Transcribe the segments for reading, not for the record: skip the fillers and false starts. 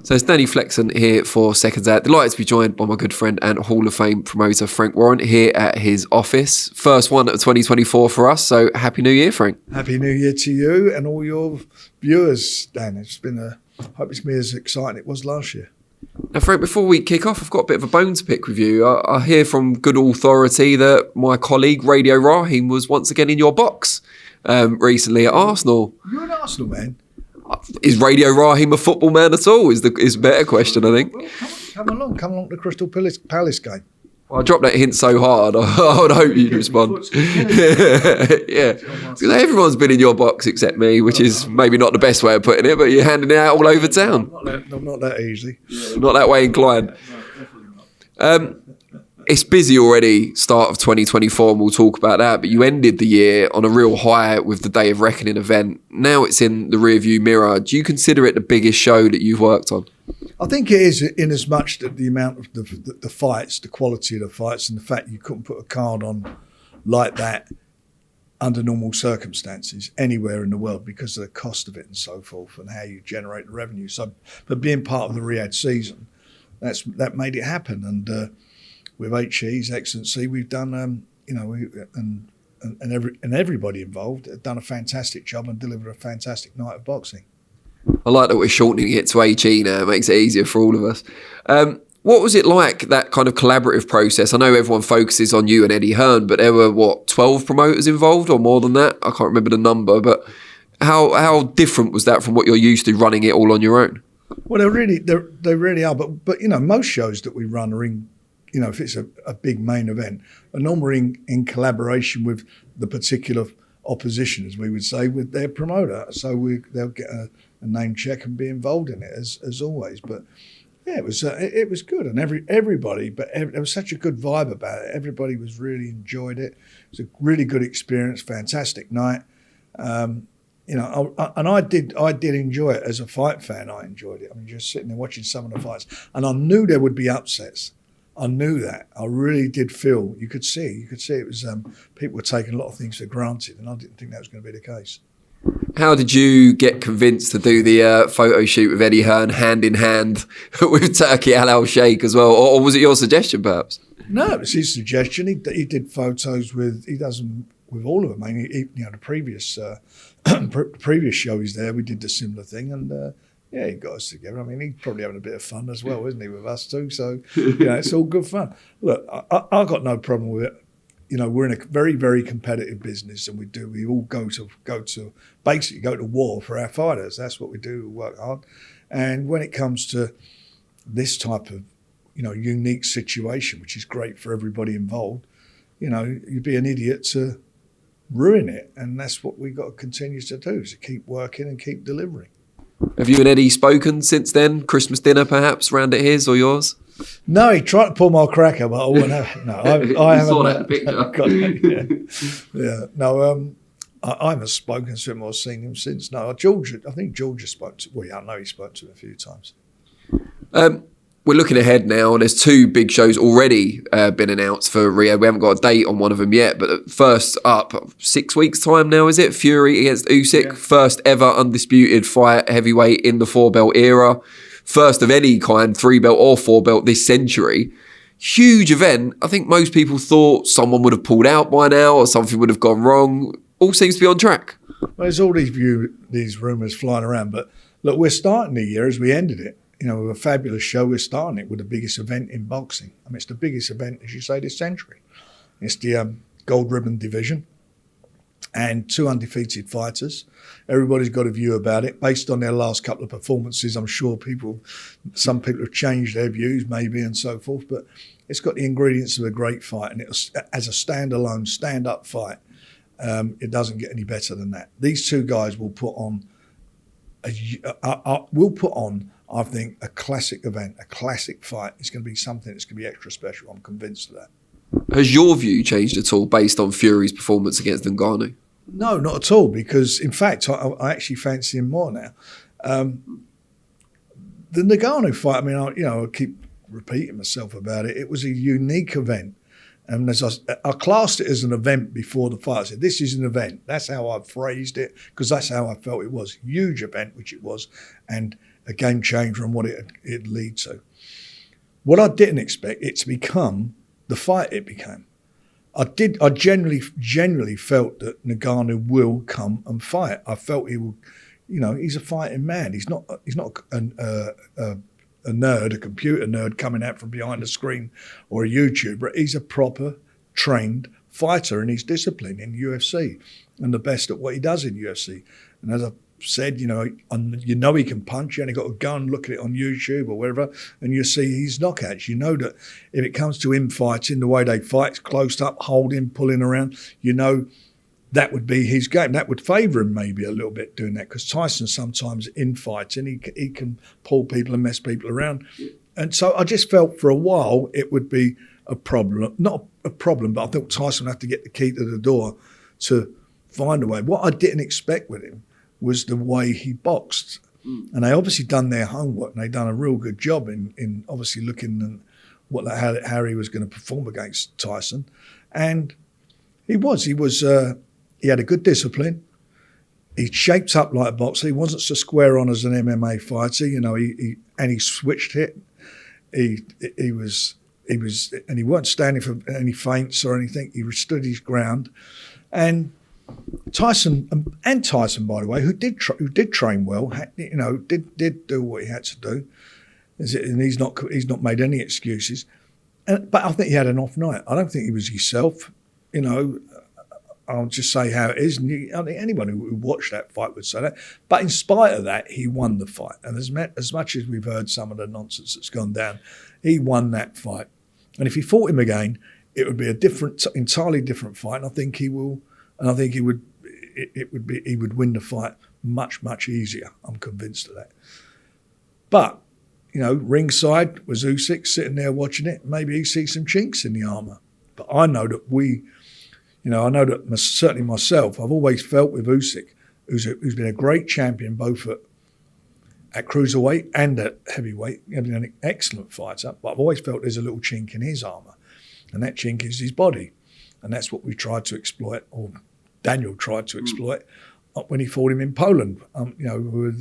So it's Danny Flexon here for SecondsOut. Delighted to be joined by my good friend and Hall of Fame promoter Frank Warren here at his office. First one of 2024 for us, so Happy New Year, Frank. Happy New Year to you and all your viewers, Dan. It's been hope it's been as exciting as it was last year. Now, Frank, before we kick off, I've got a bit of a bone to pick with you. I hear from good authority that my colleague Radio Raheem was once again in your box recently at Arsenal. You're an Arsenal man. Is Radio Raheem a football man at all? Is a better question, I think. Well, come along to the Crystal Palace game. Well, I dropped that hint so hard, I would hope you'd respond. Yeah, because everyone's been in your box except me, which is maybe not the best way of putting it, but you're handing it out all over town. Not that easy. Not that way inclined. It's busy already, start of 2024, and we'll talk about that, but you ended the year on a real high with the Day of Reckoning event. Now it's in the rearview mirror. Do you consider it the biggest show that you've worked on? I think it is, in as much that the amount of the fights, the quality of the fights, and the fact you couldn't put a card on like that under normal circumstances anywhere in the world because of the cost of it and so forth and how you generate the revenue. So, but being part of the Riyadh season, that made it happen. And with HE's Excellency, we've done, and everybody involved have done a fantastic job and delivered a fantastic night of boxing. I like that we're shortening it to HE now. It makes it easier for all of us. What was it like, that kind of collaborative process? I know everyone focuses on you and Eddie Hearn, but there were, 12 promoters involved or more than that? I can't remember the number, but how different was that from what you're used to running it all on your own? Well, they really are. But most shows that we run are in, if it's a big main event, are normally in collaboration with the particular opposition, as we would say, with their promoter. So they'll get a name check and be involved in it as always. But yeah, it was good, and everybody. But there was such a good vibe about it. Everybody really enjoyed it. It was a really good experience, fantastic night. And I did enjoy it as a fight fan. I enjoyed it. I mean, just sitting there watching some of the fights, and I knew there would be upsets. I knew that. I really did feel. You could see it was people were taking a lot of things for granted, and I didn't think that was going to be the case. How did you get convinced to do the photo shoot with Eddie Hearn hand in hand with Turki Al Sheikh as well, or was it your suggestion perhaps? No, it was his suggestion. He did photos he does them with all of them. I mean, the previous previous show he's there, we did the similar thing, and. Yeah, he got us together. I mean, he's probably having a bit of fun as well, isn't he, with us too? So, it's all good fun. Look, I got no problem with it. We're in a very, very competitive business, and we all go to basically go to war for our fighters. That's what we do. We work hard. And when it comes to this type of, unique situation, which is great for everybody involved, you'd be an idiot to ruin it. And that's what we got to continue to do, is to keep working and keep delivering. Have you and Eddie spoken since then? Christmas dinner, perhaps, round at his or yours? No, he tried to pull my cracker, but I wouldn't have. No, I haven't. Saw that picture. Yeah. No, I haven't spoken to him or seen him since. No, I think Georgia spoke to. Well, yeah, I know he spoke to him a few times. We're looking ahead now. There's 2 big shows already been announced for Rio. We haven't got a date on one of them yet, but first up, 6 weeks' time now, is it? Fury against Usyk. Yeah. First ever undisputed fight heavyweight in the 4-belt era. First of any kind, 3-belt or 4-belt this century. Huge event. I think most people thought someone would have pulled out by now or something would have gone wrong. All seems to be on track. Well, there's all these rumours flying around, but look, we're starting the year as we ended it. With a fabulous show, we're starting it with the biggest event in boxing. I mean, it's the biggest event, as you say, this century. It's the gold ribbon division and 2 undefeated fighters. Everybody's got a view about it. Based on their last couple of performances, I'm sure some people have changed their views maybe and so forth, but it's got the ingredients of a great fight. And as a standalone, stand-up fight, it doesn't get any better than that. These 2 guys will put on I think a classic event, a classic fight. It's going to be something that's going to be extra special. I'm convinced of that. Has your view changed at all based on Fury's performance against Ngannou? No, not at all, because in fact, I actually fancy him more now. The Ngannou fight, I mean, I keep repeating myself about it. It was a unique event. And as I classed it as an event before the fight. I said, this is an event. That's how I phrased it, because that's how I felt it was. Huge event, which it was, and a game changer and what it'd lead to. What I didn't expect it to become the fight it became. I genuinely felt that Ngannou will come and fight. I felt he will, he's a fighting man. He's not a nerd, a computer nerd coming out from behind a screen or a YouTuber. He's a proper trained fighter in his discipline in UFC and the best at what he does in UFC. And as I said, he can punch. You only got to go and look at it on YouTube or wherever, and you see his knockouts. You know that if it comes to him fighting, the way they fight, close up, holding, pulling around, that would be his game. That would favour him maybe a little bit doing that, because Tyson sometimes in fighting, he can pull people and mess people around. And so I just felt for a while it would be a problem. Not a problem, but I thought Tyson would have to get the key to the door to find a way. What I didn't expect with him was the way he boxed. And they obviously done their homework, and they done a real good job in obviously looking at how he was going to perform against Tyson. And he had a good discipline. He shaped up like a boxer. He wasn't so square on as an MMA fighter. He switched it. He weren't standing for any feints or anything. He stood his ground. And Tyson, by the way, who did train well, did do what he had to do, and he's not made any excuses. But I think he had an off night. I don't think he was himself. I'll just say how it is. And I think anyone who watched that fight would say that. But in spite of that, he won the fight. And as much as we've heard some of the nonsense that's gone down, he won that fight. And if he fought him again, it would be entirely different fight. And I think he will. And I think he would win the fight much, much easier. I'm convinced of that. But, ringside was Usyk sitting there watching it. Maybe he sees some chinks in the armour. But I know that certainly myself, I've always felt with Usyk, who's been a great champion both at cruiserweight and at heavyweight. He's been an excellent fighter, but I've always felt there's a little chink in his armour. And that chink is his body. And that's what we tried to exploit, or Daniel tried to exploit when he fought him in Poland. And we'll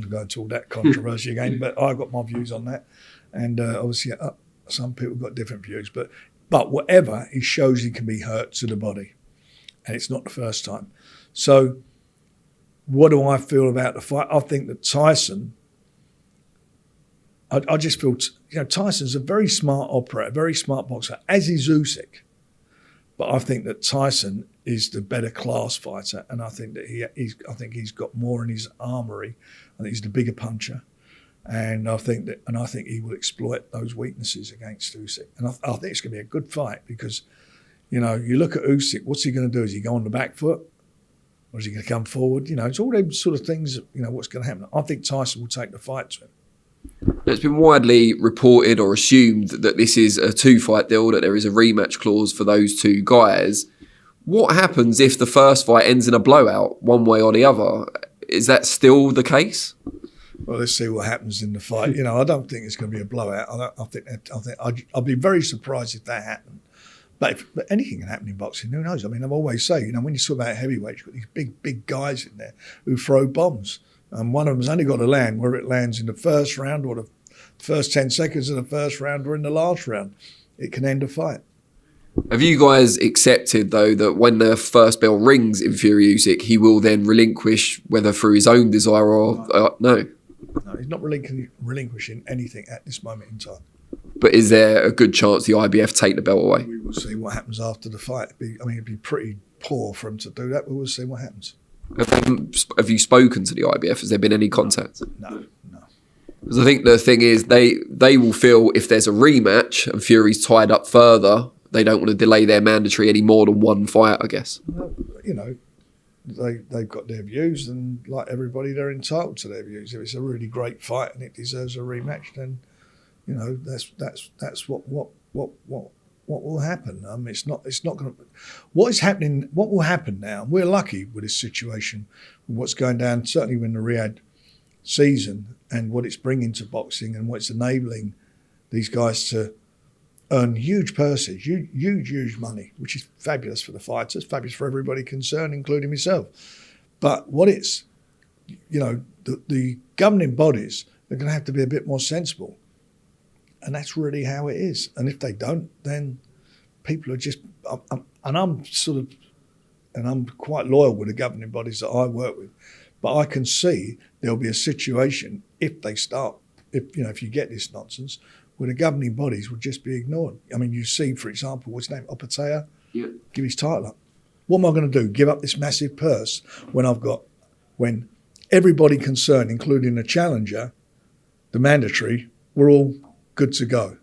go into all that controversy again, but I've got my views on that. And obviously some people got different views. But whatever, he shows he can be hurt to the body. And it's not the first time. So what do I feel about the fight? I think that Tyson, I just feel, Tyson's a very smart operator, very smart boxer, as is Usyk. But I think that Tyson is the better class fighter, and I think that he's got more in his armoury. I think he's the bigger puncher, and I think he will exploit those weaknesses against Usyk. And I think it's going to be a good fight because, you look at Usyk. What's he going to do? Is he go on the back foot, or is he going to come forward? It's all those sort of things. What's going to happen? I think Tyson will take the fight to him. It's been widely reported or assumed that this is a two-fight deal, that there is a rematch clause for those two guys. What happens if the first fight ends in a blowout, one way or the other? Is that still the case? Well, let's see what happens in the fight. I don't think it's going to be a blowout. I'd be very surprised if that happened. But anything can happen in boxing. Who knows? I mean, I've always say, when you talk about heavyweights, you've got these big guys in there who throw bombs. And one of them's only got to land, whether it lands in the first round or the first 10 seconds of the first round or in the last round. It can end a fight. Have you guys accepted, though, that when the first bell rings in Fury Usyk, he will then relinquish, whether through his own desire or... No? No, he's not relinquishing anything at this moment in time. But is there a good chance the IBF take the belt away? We will see what happens after the fight. It'd be pretty poor for him to do that, but we'll see what happens. Have you spoken to the IBF? Has there been any contact? No. Because I think the thing is, they will feel if there's a rematch and Fury's tied up further, they don't want to delay their mandatory any more than one fight, I guess. Well, they've got their views, and like everybody, they're entitled to their views. If it's a really great fight and it deserves a rematch, then that's what will happen. It's not going to. What will happen now? We're lucky with this situation, with what's going down. Certainly in the Riyadh season and what it's bringing to boxing and what it's enabling these guys to earn huge purses, huge money, which is fabulous for the fighters, fabulous for everybody concerned, including myself. But what it's, the governing bodies They're going to have to be a bit more sensible. And that's really how it is. And if they don't, then people are just, and I'm quite loyal with the governing bodies that I work with, but I can see there'll be a situation if you get this nonsense, where the governing bodies will just be ignored. I mean, you see, for example, what's his name, Opatea, give his title up. What am I going to do? Give up this massive purse when everybody concerned, including the challenger, the mandatory, were all good to go.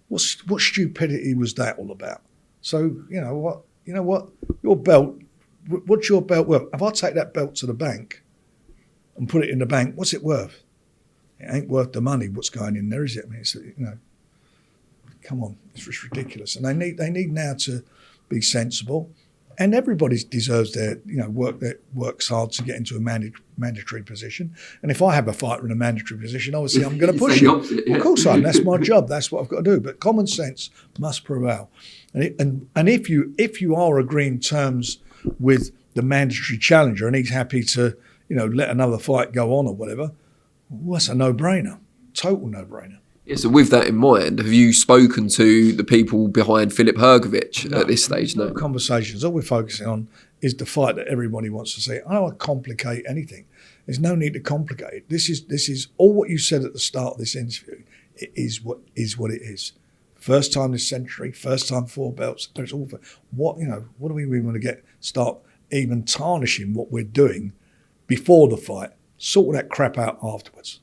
What stupidity was that all about? So, you know what? Your belt, what's your belt worth? If I take that belt to the bank and put it in the bank, what's it worth? It ain't worth the money what's going in there, is it? I mean, it's, come on, it's just ridiculous. And they need now to be sensible. And everybody deserves their, works hard to get into a mandatory position. And if I have a fighter in a mandatory position, obviously I'm going to push him. Well, of course I am. That's my job. That's what I've got to do. But common sense must prevail. And if you are agreeing terms with the mandatory challenger and he's happy to, let another fight go on or whatever, well, that's a no-brainer. Total no-brainer. Yeah, so with that in mind, have you spoken to the people behind Filip Hrgović at this stage? No conversations. All we're focusing on is the fight that everybody wants to see. I don't want to complicate anything. There's no need to complicate it. This is all what you said at the start of this interview. It is what it is. First time this century, first time 4 belts. It's all for, what do we want to start even tarnishing what we're doing before the fight? Sort that crap out afterwards.